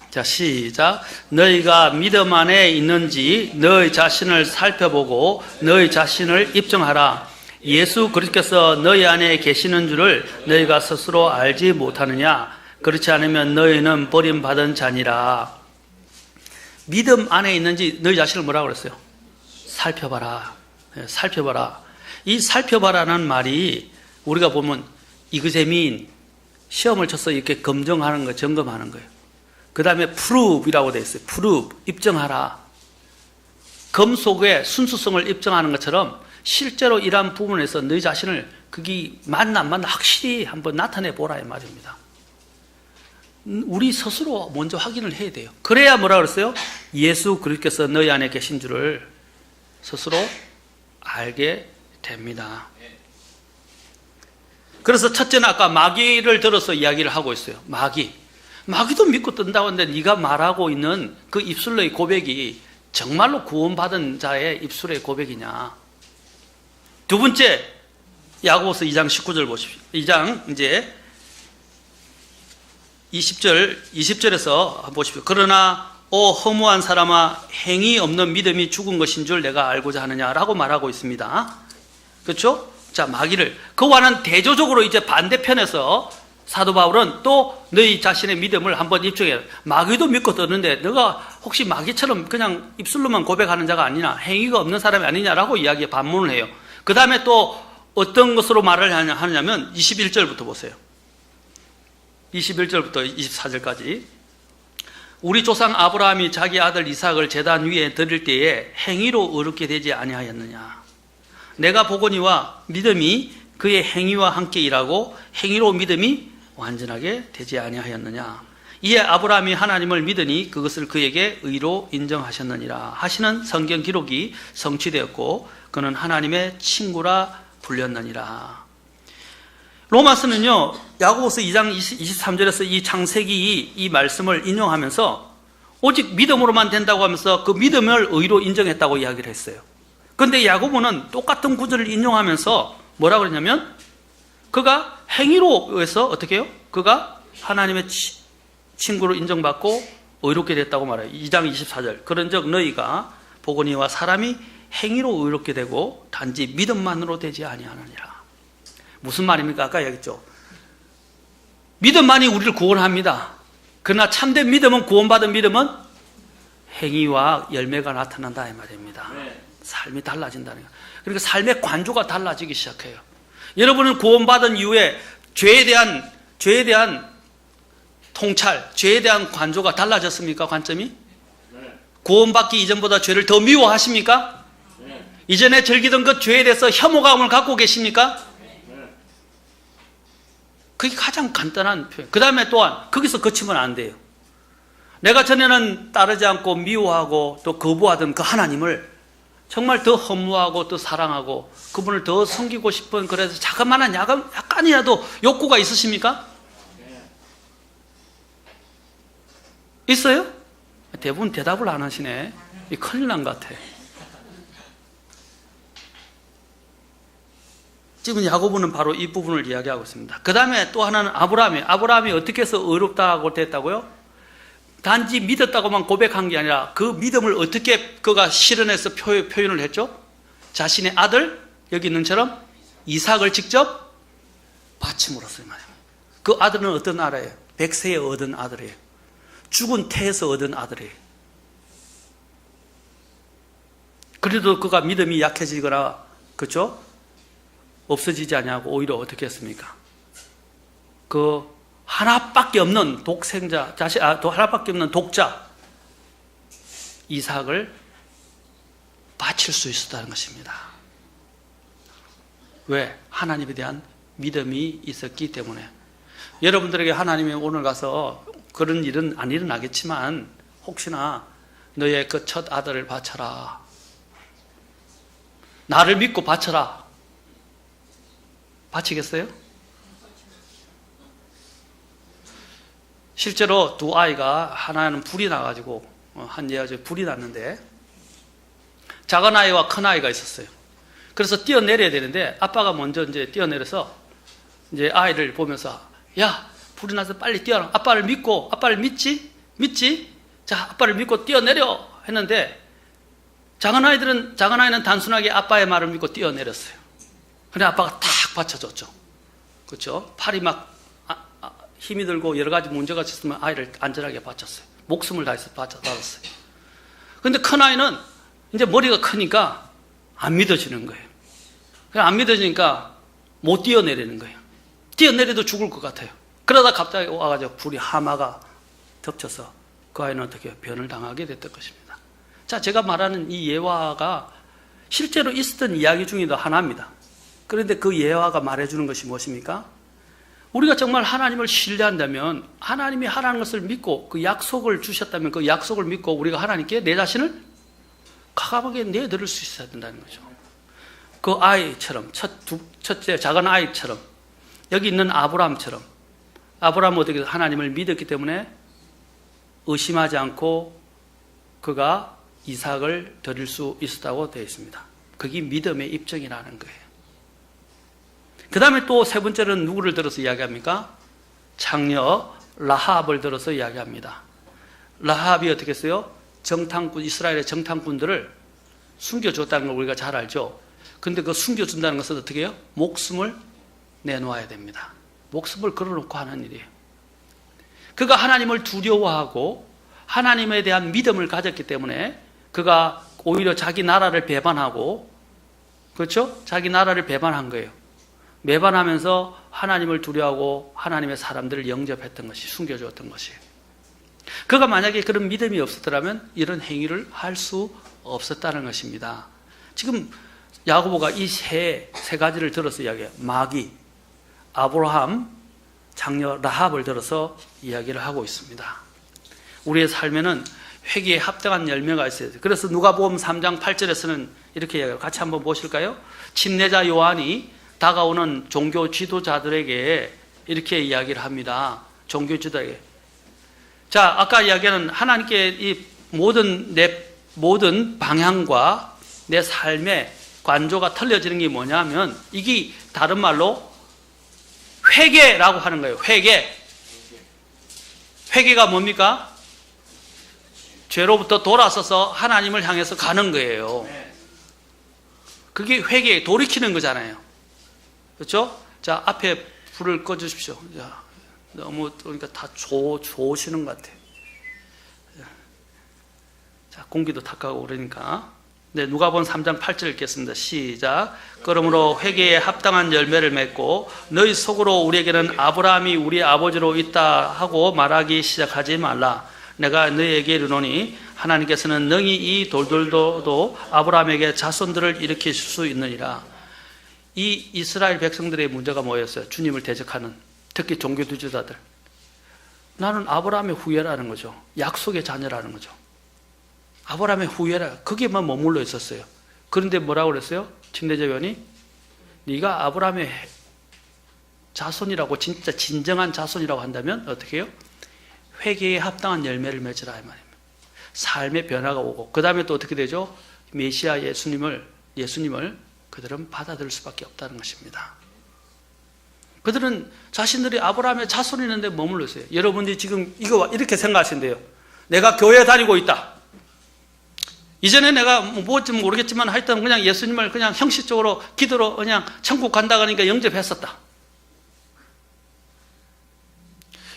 자, 시작. 너희가 믿음 안에 있는지 너희 자신을 살펴보고 너희 자신을 입증하라. 예수 그리스도께서 너희 안에 계시는 줄을 너희가 스스로 알지 못하느냐? 그렇지 않으면 너희는 버림받은 자니라. 믿음 안에 있는지 너희 자신을 뭐라고 그랬어요? 살펴봐라. 살펴봐라. 이 살펴봐라는 말이 우리가 보면 이그제민 시험을 쳐서 이렇게 검증하는 거, 점검하는 거예요. 그 다음에 prove이라고 되어 있어요. prove, 입증하라. 검 속에 순수성을 입증하는 것처럼 실제로 이러한 부분에서 너희 자신을 그게 맞나 안 맞나 확실히 한번 나타내 보라 이 말입니다. 우리 스스로 먼저 확인을 해야 돼요. 그래야 뭐라 그랬어요? 예수 그리스도께서 너희 안에 계신 줄을 스스로 알게 됩니다. 그래서 첫째는 아까 마귀를 들어서 이야기를 하고 있어요. 마귀도 믿고 뜬다고 하는데 네가 말하고 있는 그 입술로의 고백이 정말로 구원받은 자의 입술의 고백이냐. 두 번째, 야고보서 2장 19절 보십시오. 2장 이제 20절에서 보십시오. 그러나 오 허무한 사람아, 행위 없는 믿음이 죽은 것인 줄 내가 알고자 하느냐라고 말하고 있습니다. 그렇죠? 자, 마귀를 그와는 대조적으로 이제 반대편에서 사도 바울은 또 너희 자신의 믿음을 한번 입증해. 마귀도 믿고 뜨는데 너가 혹시 마귀처럼 그냥 입술로만 고백하는 자가 아니냐, 행위가 없는 사람이 아니냐라고 이야기에 반문을 해요. 그 다음에 또 어떤 것으로 말을 하냐면 21절부터 보세요. 21절부터 24절까지. 우리 조상 아브라함이 자기 아들 이삭을 제단 위에 드릴 때에 행위로 의롭게 되지 아니하였느냐. 내가 보거니와 믿음이 그의 행위와 함께 일하고 행위로 믿음이 완전하게 되지 아니하였느냐. 이에 아브라함이 하나님을 믿으니 그것을 그에게 의로 인정하셨느니라 하시는 성경 기록이 성취되었고 그는 하나님의 친구라 불렸느니라. 로마서는요, 야고보서 2장 23절에서 이 창세기 이 말씀을 인용하면서 오직 믿음으로만 된다고 하면서 그 믿음을 의로 인정했다고 이야기를 했어요. 그런데 야고보는 똑같은 구절을 인용하면서 뭐라고 그랬냐면, 그가 행위로 해서 어떻게 해요? 그가 하나님의 친구로 인정받고 의롭게 됐다고 말해요. 2장 24절. 그런즉 너희가 보거니와 사람이 행위로 의롭게 되고 단지 믿음만으로 되지 아니하느니라. 무슨 말입니까? 아까 얘기했죠. 믿음만이 우리를 구원합니다. 그러나 참된 믿음은, 구원받은 믿음은 행위와 열매가 나타난다 이 말입니다. 삶이 달라진다는 거예요. 그러니까 삶의 관조가 달라지기 시작해요. 여러분은 구원받은 이후에 죄에 대한 통찰, 죄에 대한 관조가 달라졌습니까? 관점이? 구원받기 이전보다 죄를 더 미워하십니까? 이전에 즐기던 그 죄에 대해서 혐오감을 갖고 계십니까? 그게 가장 간단한 표현. 그 다음에 또한 거기서 그치면 안 돼요. 내가 전에는 따르지 않고 미워하고 또 거부하던 그 하나님을 정말 더 허무하고 더 사랑하고 그분을 더 섬기고 싶은, 그래서 자그마한 약간이라도 욕구가 있으십니까? 있어요? 대부분 대답을 안 하시네. 큰일 난 것 같아. 지금 야고보는 바로 이 부분을 이야기하고 있습니다. 그 다음에 또 하나는 아브라함이 어떻게 해서 의롭다고 됐다고요? 단지 믿었다고만 고백한 게 아니라 그 믿음을 어떻게 그가 실현해서 표현을 했죠? 자신의 아들, 여기 있는 처럼 이삭을 직접 바침으로써 말이에요. 그 아들은 어떤 아들이에요? 백세에 얻은 아들이에요. 죽은 태에서 얻은 아들이에요. 그래도 그가 믿음이 약해지거나, 그렇죠? 없어지지 않냐고 오히려 어떻게 했습니까? 그 하나밖에 없는 독생자, 하나밖에 없는 독자 이삭을 바칠 수 있었다는 것입니다. 왜? 하나님에 대한 믿음이 있었기 때문에. 여러분들에게 하나님이 오늘 가서 그런 일은 안 일어나겠지만 혹시나 너의 그 첫 아들을 바쳐라, 나를 믿고 바쳐라, 바치겠어요? 실제로 두 아이가, 하나는 불이 나가지고, 한 예가 불이 났는데, 작은 아이와 큰 아이가 있었어요. 그래서 뛰어내려야 되는데, 아빠가 먼저 이제 뛰어내려서, 이제 아이를 보면서, 야, 불이 나서 빨리 뛰어라. 아빠를 믿지? 믿지? 자, 아빠를 믿고 뛰어내려! 했는데, 작은 아이는 단순하게 아빠의 말을 믿고 뛰어내렸어요. 근데 아빠가 탁 받쳐줬죠. 그렇죠? 팔이 막 힘이 들고 여러 가지 문제가 있었으면 아이를 안전하게 받쳤어요. 목숨을 다해서 받았어요. 근데 큰 아이는 이제 머리가 크니까 안 믿어지는 거예요. 안 믿어지니까 못 뛰어내리는 거예요. 뛰어내려도 죽을 것 같아요. 그러다 갑자기 와가지고 불이 하마가 덮쳐서 그 아이는 어떻게 변을 당하게 됐던 것입니다. 자, 제가 말하는 이 예화가 실제로 있었던 이야기 중에도 하나입니다. 그런데 그 예화가 말해주는 것이 무엇입니까? 우리가 정말 하나님을 신뢰한다면, 하나님이 하라는 것을 믿고 그 약속을 주셨다면 그 약속을 믿고 우리가 하나님께 내 자신을 과감하게 내드릴 수 있어야 된다는 거죠. 그 아이처럼, 첫째 작은 아이처럼, 여기 있는 아브라함처럼, 아브라함은 어떻게 하나님을 믿었기 때문에 의심하지 않고 그가 이삭을 드릴 수 있었다고 되어 있습니다. 그게 믿음의 입증이라는 거예요. 그 다음에 또 세 번째는 누구를 들어서 이야기합니까? 장녀 라합을 들어서 이야기합니다. 라합이 어떻게 했어요? 이스라엘의 정탐꾼들을 숨겨줬다는 걸 우리가 잘 알죠. 근데 그 숨겨준다는 것은 어떻게 해요? 목숨을 내놓아야 됩니다. 목숨을 걸어놓고 하는 일이에요. 그가 하나님을 두려워하고 하나님에 대한 믿음을 가졌기 때문에 그가 오히려 자기 나라를 배반하고, 그렇죠? 자기 나라를 배반한 거예요. 매반하면서 하나님을 두려워하고 하나님의 사람들을 영접했던 것이, 숨겨주었던 것이에요. 그가 만약에 그런 믿음이 없었더라면 이런 행위를 할 수 없었다는 것입니다. 지금 야고보가 이 세 가지를 들어서 이야기해요. 마귀, 아브라함, 장녀 라합을 들어서 이야기를 하고 있습니다. 우리의 삶에는 회개에 합당한 열매가 있어야 돼요. 그래서 누가복음 3장 8절에서는 이렇게 이야기해요. 같이 한번 보실까요? 침례자 요한이 다가오는 종교 지도자들에게 이렇게 이야기를 합니다. 종교 지도자에게. 자, 아까 이야기하는 하나님께 이 내 모든 방향과 내 삶의 관조가 틀려지는 게 뭐냐면 이게 다른 말로 회개라고 하는 거예요. 회개가 뭡니까? 죄로부터 돌아서서 하나님을 향해서 가는 거예요. 그게 회개, 돌이키는 거잖아요. 그렇죠? 자, 앞에 불을 꺼주십시오. 자, 너무 그러니까 다 좋으시는 것 같아요. 자, 공기도 탁하고 그러니까. 네, 누가복음 3장 8절 읽겠습니다. 시작. 그러므로 회개에 합당한 열매를 맺고 너희 속으로 우리에게는 아브라함이 우리 아버지로 있다 하고 말하기 시작하지 말라. 내가 너희에게 이르노니 하나님께서는 능히 이 돌들도 아브라함에게 자손들을 일으키실 수 있느니라. 이 이스라엘 백성들의 문제가 뭐였어요? 주님을 대적하는, 특히 종교 지도자들. 나는 아브라함의 후예라는 거죠. 약속의 자녀라는 거죠. 아브라함의 후예라, 거기에만 머물러 있었어요. 그런데 뭐라고 그랬어요? 침례자요한이 네가 아브라함의 자손이라고, 진짜 진정한 자손이라고 한다면 어떻게 해요? 회개에 합당한 열매를 맺으라 이 말입니다. 삶의 변화가 오고, 그 다음에 또 어떻게 되죠? 메시아 예수님을 그들은 받아들일 수밖에 없다는 것입니다. 그들은 자신들이 아브라함의 자손이 있는데 머물러 있어요. 여러분들이 지금 이거 이렇게 생각하신대요. 내가 교회 다니고 있다. 이전에 내가 뭐지 모르겠지만 하여튼 그냥 예수님을 그냥 형식적으로 기도로 그냥 천국 간다 그러니까 영접했었다.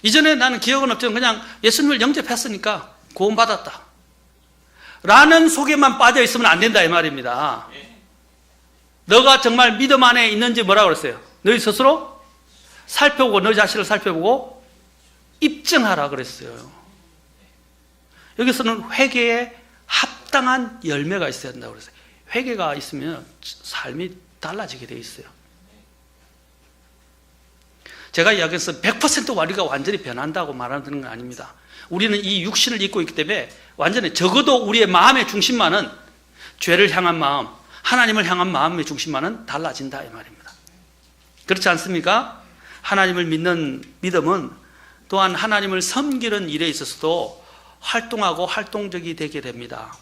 이전에 나는 기억은 없지만 그냥 예수님을 영접했으니까 구원받았다. 라는 속에만 빠져 있으면 안 된다 이 말입니다. 너가 정말 믿음 안에 있는지 뭐라고 그랬어요? 너희 스스로 살펴보고, 너희 자신을 살펴보고 입증하라 그랬어요. 여기서는 회개에 합당한 열매가 있어야 된다고 그랬어요. 회개가 있으면 삶이 달라지게 돼 있어요. 제가 이야기해서 100% 우리가 완전히 변한다고 말하는 건 아닙니다. 우리는 이 육신을 입고 있기 때문에 완전히, 적어도 우리의 마음의 중심만은, 죄를 향한 마음, 하나님을 향한 마음의 중심만은 달라진다 이 말입니다. 그렇지 않습니까? 하나님을 믿는 믿음은 또한 하나님을 섬기는 일에 있어서도 활동하고 활동적이 되게 됩니다.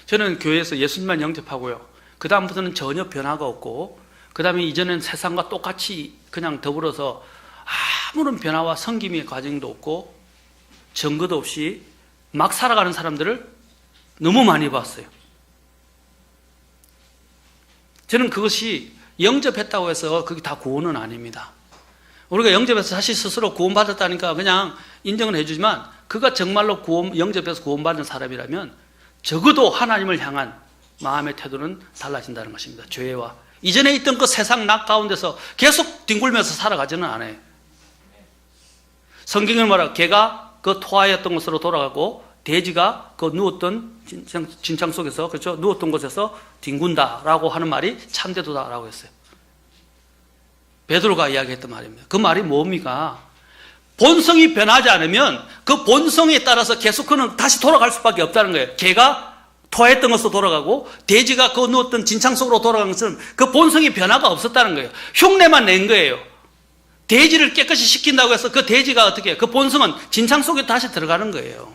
저는 교회에서 예수님만 영접하고요, 그 다음부터는 전혀 변화가 없고, 그 다음에 이전엔 세상과 똑같이 그냥 더불어서 아무런 변화와 섬김의 과정도 없고 증거도 없이 막 살아가는 사람들을 너무 많이 봤어요. 저는 그것이 영접했다고 해서 그게 다 구원은 아닙니다. 우리가 영접해서 사실 스스로 구원받았다니까 그냥 인정은 해주지만, 그가 정말로 영접해서 구원받은 사람이라면 적어도 하나님을 향한 마음의 태도는 달라진다는 것입니다. 죄와 이전에 있던 그 세상 낙 가운데서 계속 뒹굴면서 살아가지는 않아요. 성경은 뭐라, 개가 그 토하였던 곳으로 돌아가고 돼지가 그 누웠던 진창 속에서, 그렇죠, 누웠던 곳에서 뒹군다라고 하는 말이 참되도다라고 했어요. 베드로가 이야기했던 말입니다. 그 말이 뭡니까? 본성이 변하지 않으면 그 본성에 따라서 계속 그는 다시 돌아갈 수밖에 없다는 거예요. 개가 토했던 것으로 돌아가고 돼지가 그 누웠던 진창 속으로 돌아간 것은 그 본성의 변화가 없었다는 거예요. 흉내만 낸 거예요. 돼지를 깨끗이 씻긴다고 해서 그 돼지가 어떻게 해요? 그 본성은 진창 속에 다시 들어가는 거예요.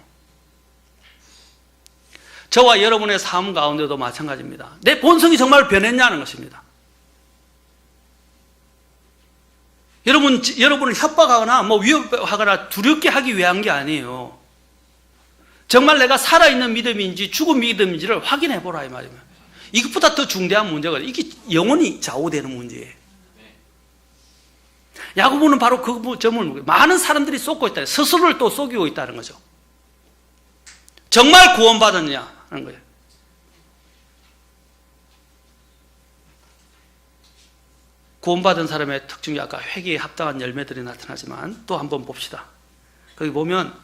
저와 여러분의 삶 가운데도 마찬가지입니다. 내 본성이 정말 변했냐는 것입니다. 여러분을 협박하거나 위협하거나 두렵게 하기 위한 게 아니에요. 정말 내가 살아있는 믿음인지 죽은 믿음인지를 확인해 보라 이 말이에요. 이것보다 더 중대한 문제가, 이게 영원히 좌우되는 문제예요. 야고보는 바로 그 점을, 많은 사람들이 쏟고 있다, 스스로를 또 속이고 있다는 거죠. 정말 구원받았냐 하는 거예요. 구원받은 사람의 특징이 아까 회개에 합당한 열매들이 나타나지만, 또 한번 봅시다. 거기 보면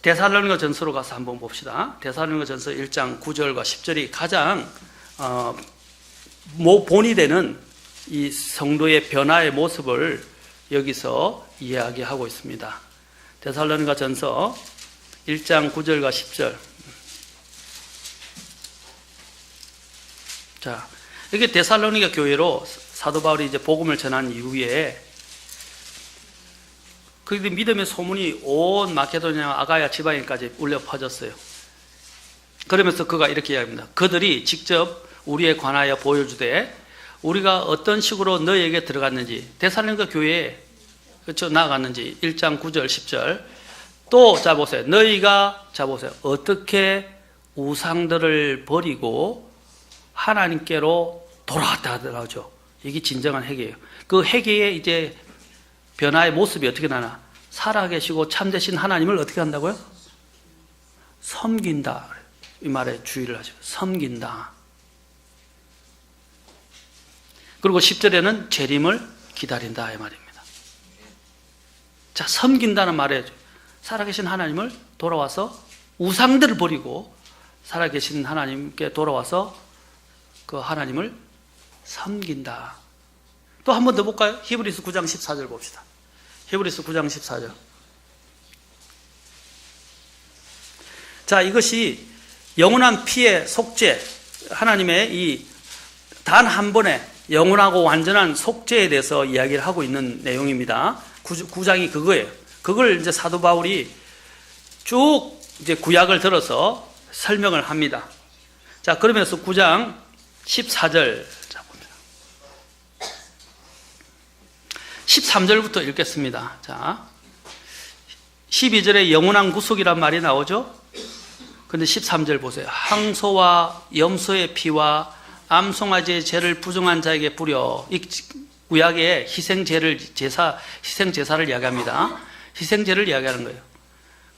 데살로니가 전서로 가서 한번 봅시다. 데살로니가 전서 1장 9절과 10절이 가장 본이 되는 이 성도의 변화의 모습을 여기서 이야기하고 있습니다. 데살로니가 전서 1장 9절과 10절. 자, 이게 데살로니가 교회로 사도 바울이 이제 복음을 전한 이후에 그 믿음의 소문이 온 마케도니아 아가야 지방에까지 울려 퍼졌어요. 그러면서 그가 이렇게 이야기합니다. 그들이 직접 우리에 관하여 보여주되 우리가 어떤 식으로 너희에게 들어갔는지, 데살로니가 교회에 그렇죠 나아갔는지 1장 9절 10절 또 자 보세요. 너희가 자 보세요. 어떻게 우상들을 버리고 하나님께로 돌아왔다 하더라고요. 이게 진정한 회개예요. 그 회개의 이제 변화의 모습이 어떻게 나나? 살아계시고 참되신 하나님을 어떻게 한다고요? 섬긴다. 이 말에 주의를 하죠. 섬긴다. 그리고 10절에는 재림을 기다린다 이 말입니다. 자, 섬긴다는 말에 살아계신 하나님을 돌아와서 우상들을 버리고 살아계신 하나님께 돌아와서 그 하나님을 섬긴다. 또 한 번 더 볼까요? 히브리서 9장 14절 봅시다. 히브리서 9장 14절. 자, 이것이 영원한 피의 속죄, 하나님의 이 단 한 번의 영원하고 완전한 속죄에 대해서 이야기를 하고 있는 내용입니다. 9장이 그거예요. 그걸 이제 사도 바울이 쭉 이제 구약을 들어서 설명을 합니다. 자, 그러면서 9장 14절. 자, 봅니다. 13절부터 읽겠습니다. 자, 12절에 영원한 구속이란 말이 나오죠? 근데 13절 보세요. 항소와 염소의 피와 암송아지의 죄를 부정한 자에게 뿌려. 이 구약의 희생제사를 이야기합니다. 희생제를 이야기하는 거예요.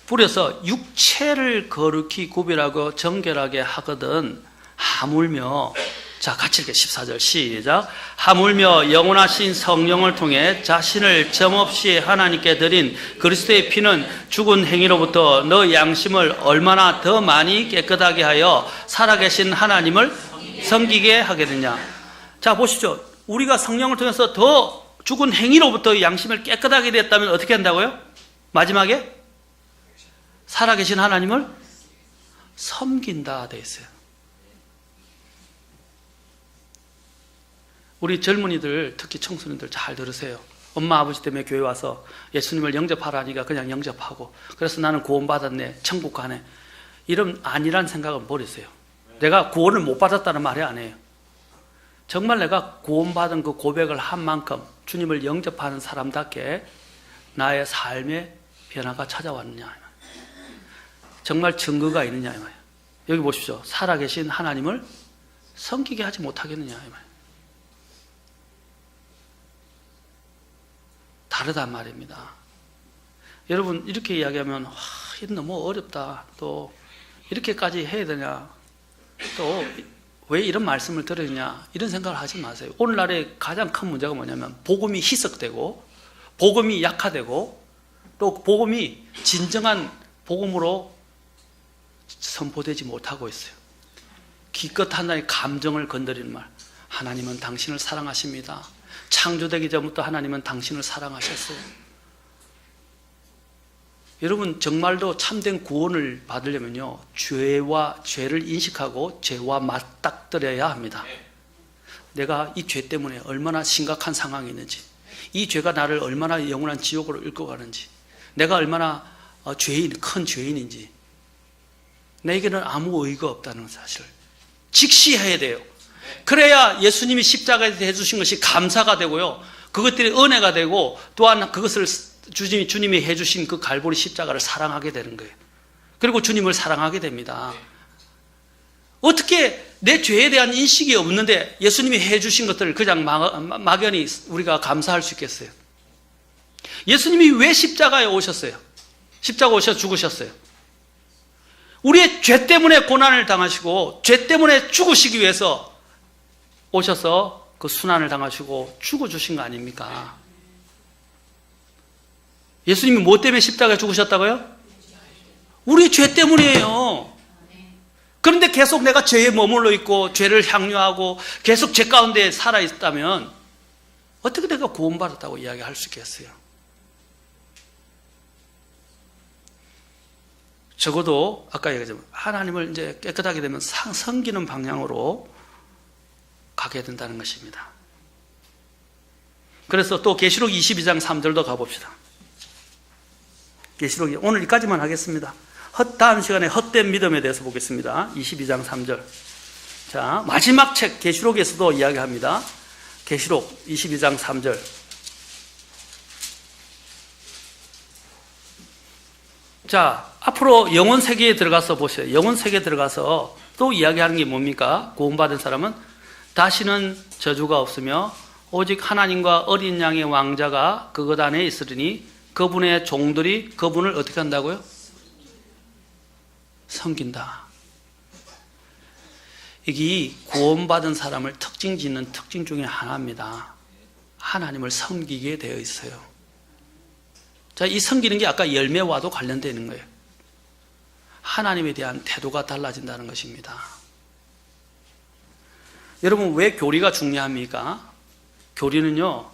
뿌려서 육체를 거룩히 구별하고 정결하게 하거든 하물며, 자 같이 읽게 14절 시작. 하물며 영원하신 성령을 통해 자신을 점없이 하나님께 드린 그리스도의 피는 죽은 행위로부터 너 양심을 얼마나 더 많이 깨끗하게 하여 살아계신 하나님을 섬기게 하겠느냐. 자 보시죠. 우리가 성령을 통해서 더 죽은 행위로부터 양심을 깨끗하게 됐다면 어떻게 한다고요? 마지막에 살아계신 하나님을 섬긴다 되어 있어요. 우리 젊은이들, 특히 청소년들 잘 들으세요. 엄마 아버지 때문에 교회 와서 예수님을 영접하라니까 그냥 영접하고, 그래서 나는 구원받았네, 천국 가네, 이런 아니란 생각은 버리세요. 내가 구원을 못 받았다는 말이 아니에요. 정말 내가 구원받은 그 고백을 한 만큼 주님을 영접하는 사람답게 나의 삶의 변화가 찾아왔느냐, 정말 증거가 있느냐 이 말이에요. 여기 보십시오. 살아계신 하나님을 섬기게 하지 못하겠느냐 이 말이에요. 다르단 말입니다. 여러분 이렇게 이야기하면 이건 너무 어렵다, 또 이렇게까지 해야 되냐, 또 왜 이런 말씀을 들으냐, 이런 생각을 하지 마세요. 오늘날의 가장 큰 문제가 뭐냐면 복음이 희석되고 복음이 약화되고 또 복음이 진정한 복음으로 선포되지 못하고 있어요. 기껏 하나의 감정을 건드리는 말, 하나님은 당신을 사랑하십니다. 창조되기 전부터 하나님은 당신을 사랑하셨어요. 여러분 정말로 참된 구원을 받으려면요, 죄를 인식하고 죄와 맞닥뜨려야 합니다. 내가 이 죄 때문에 얼마나 심각한 상황이 있는지, 이 죄가 나를 얼마나 영원한 지옥으로 이끌고 가는지, 내가 얼마나 큰 죄인인지, 내게는 아무 의의가 없다는 사실을 직시해야 돼요. 그래야 예수님이 십자가에서 해주신 것이 감사가 되고요, 그것들이 은혜가 되고, 또한 그것을 주님이 해주신 그 갈보리 십자가를 사랑하게 되는 거예요. 그리고 주님을 사랑하게 됩니다. 어떻게 내 죄에 대한 인식이 없는데 예수님이 해주신 것들을 그냥 막연히 우리가 감사할 수 있겠어요? 예수님이 왜 십자가에 오셨어요? 십자가 오셔서 죽으셨어요. 우리의 죄 때문에 고난을 당하시고 죄 때문에 죽으시기 위해서 오셔서 그 순환을 당하시고 죽어주신 거 아닙니까? 예수님이 뭐 때문에 십자가에 죽으셨다고요? 우리 죄 때문이에요. 그런데 계속 내가 죄에 머물러 있고 죄를 향유하고 계속 죄 가운데 살아있다면 어떻게 내가 구원받았다고 이야기할 수 있겠어요? 적어도 아까 얘기했지만 하나님을 이제 깨끗하게 되면 섬기는 방향으로 가게 된다는 것입니다. 그래서 또 계시록 22장 3절도 가봅시다. 계시록이 오늘 여기까지만 하겠습니다. 다음 시간에 헛된 믿음에 대해서 보겠습니다. 22장 3절. 자, 마지막 책 계시록에서도 이야기합니다. 계시록 22장 3절. 자, 앞으로 영혼 세계에 들어가서 보세요. 영혼 세계에 들어가서 또 이야기하는 게 뭡니까? 구원받은 사람은 다시는 저주가 없으며 오직 하나님과 어린 양의 왕자가 그것 안에 있으리니 그분의 종들이 그분을 어떻게 한다고요? 섬긴다. 이게 구원받은 사람을 특징 짓는 특징 중에 하나입니다. 하나님을 섬기게 되어 있어요. 자, 이 섬기는 게 아까 열매와도 관련되는 거예요. 하나님에 대한 태도가 달라진다는 것입니다. 여러분, 왜 교리가 중요합니까? 교리는요,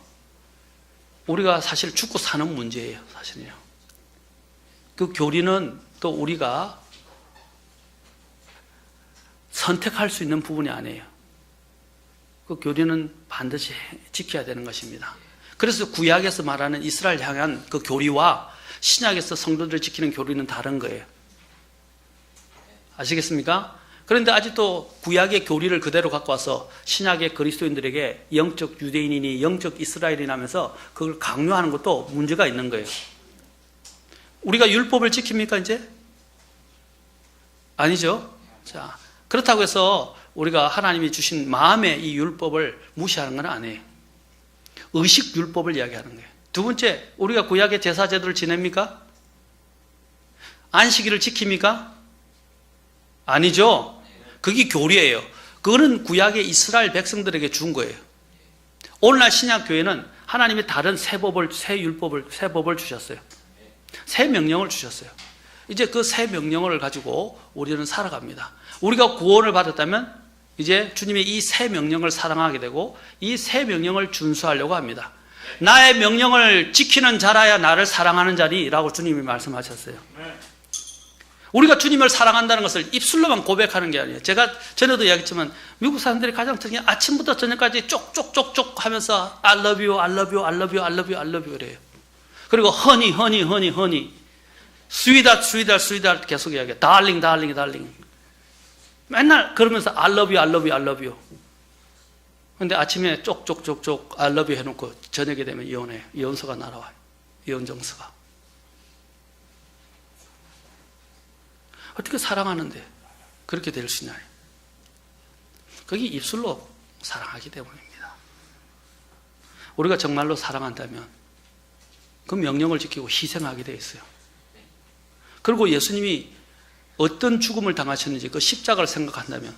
우리가 사실 죽고 사는 문제예요, 사실은요. 그 교리는 또 우리가 선택할 수 있는 부분이 아니에요. 그 교리는 반드시 지켜야 되는 것입니다. 그래서 구약에서 말하는 이스라엘 향한 그 교리와 신약에서 성도들을 지키는 교리는 다른 거예요. 아시겠습니까? 그런데 아직도 구약의 교리를 그대로 갖고 와서 신약의 그리스도인들에게 영적 유대인이니 영적 이스라엘이니 하면서 그걸 강요하는 것도 문제가 있는 거예요. 우리가 율법을 지킵니까 이제? 아니죠. 자, 그렇다고 해서 우리가 하나님이 주신 마음의 이 율법을 무시하는 건 아니에요. 의식 율법을 이야기하는 거예요. 두 번째, 우리가 구약의 제사 제도를 지냅니까? 안식일을 지킵니까? 아니죠. 그게 교리예요. 그거는 구약의 이스라엘 백성들에게 준 거예요. 오늘날 신약 교회는 하나님이 다른 새 법을 주셨어요. 새 명령을 주셨어요. 이제 그 새 명령을 가지고 우리는 살아갑니다. 우리가 구원을 받았다면 이제 주님의 이 새 명령을 사랑하게 되고 이 새 명령을 준수하려고 합니다. 나의 명령을 지키는 자라야 나를 사랑하는 자리라고 주님이 말씀하셨어요. 우리가 주님을 사랑한다는 것을 입술로만 고백하는 게 아니에요. 제가 전에도 이야기했지만 미국 사람들이 가장 특이한 아침부터 저녁까지 쪽쪽쪽쪽 하면서 I love you, I love you, I love you, I love you, I love you 그래요. 그리고 honey, honey, honey, honey, sweetheart, sweetheart, sweetheart 계속 이야기해요. darling, darling, darling. 맨날 그러면서 I love you, I love you, I love you. 근데 아침에 쪽쪽쪽쪽 I love you 해놓고 저녁에 되면 이혼해요. 이혼서가 날아와요. 이혼정서가. 어떻게 사랑하는데 그렇게 될 수 있나요? 그게 입술로 사랑하기 때문입니다. 우리가 정말로 사랑한다면 그 명령을 지키고 희생하게 되어 있어요. 그리고 예수님이 어떤 죽음을 당하셨는지 그 십자가를 생각한다면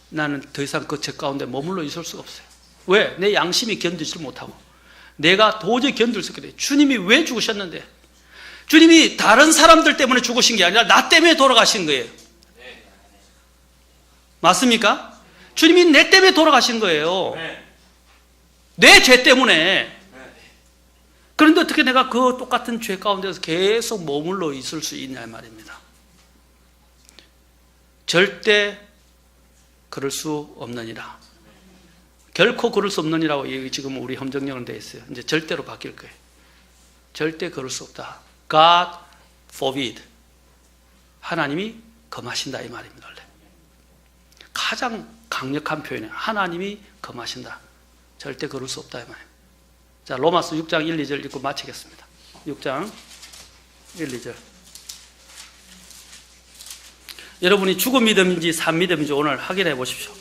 나는 더 이상 그 죄 가운데 머물러 있을 수가 없어요. 왜? 내 양심이 견디지 못하고 내가 도저히 견딜 수 없게 돼요. 주님이 왜 죽으셨는데? 주님이 다른 사람들 때문에 죽으신 게 아니라 나 때문에 돌아가신 거예요. 맞습니까? 주님이 내 때문에 돌아가신 거예요. 내 죄 때문에. 그런데 어떻게 내가 그 똑같은 죄 가운데서 계속 머물러 있을 수 있냐 말입니다. 절대 그럴 수 없느니라. 결코 그럴 수 없느니라고 지금 우리 헌정령은 되어 있어요. 이제 절대로 바뀔 거예요. 절대 그럴 수 없다. God forbid. 하나님이 금하신다 이 말입니다. 원래. 가장 강력한 표현이에요. 하나님이 금하신다. 절대 그럴 수 없다 이 말이에요. 자, 로마서 6장 1, 2절 읽고 마치겠습니다. 6장 1, 2절. 여러분이 죽은 믿음인지 산 믿음인지 오늘 확인해 보십시오.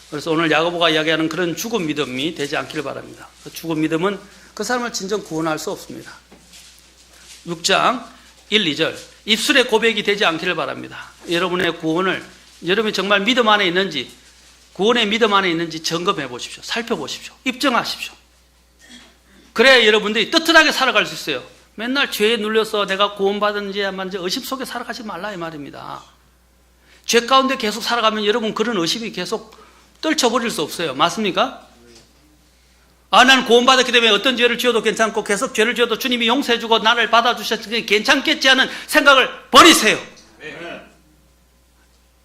그래서 오늘 야고보가 이야기하는 그런 죽은 믿음이 되지 않기를 바랍니다. 그 죽은 믿음은 그 사람을 진정 구원할 수 없습니다. 6장 1, 2절. 입술의 고백이 되지 않기를 바랍니다. 여러분의 구원을, 여러분이 정말 믿음 안에 있는지, 구원의 믿음 안에 있는지 점검해 보십시오. 살펴보십시오. 입증하십시오. 그래야 여러분들이 떳떳하게 살아갈 수 있어요. 맨날 죄에 눌려서 내가 구원받은지 안 받은지 의심 속에 살아가지 말라 이 말입니다. 죄 가운데 계속 살아가면 여러분 그런 의심이 계속 떨쳐버릴 수 없어요. 맞습니까? 아, 나는 구원받았기 때문에 어떤 죄를 지어도 괜찮고 계속 죄를 지어도 주님이 용서해주고 나를 받아주셨으니 괜찮겠지 하는 생각을 버리세요.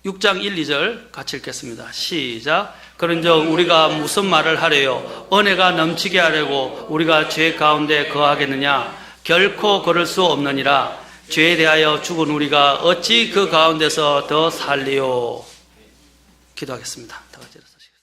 6장 1, 2절 같이 읽겠습니다. 시작. 그런즉 우리가 무슨 말을 하려요? 은혜가 넘치게 하려고 우리가 죄 가운데 거하겠느냐? 결코 그럴 수 없느니라. 죄에 대하여 죽은 우리가 어찌 그 가운데서 더 살리요? 기도하겠습니다. 다 같이 일어서시겠습니다.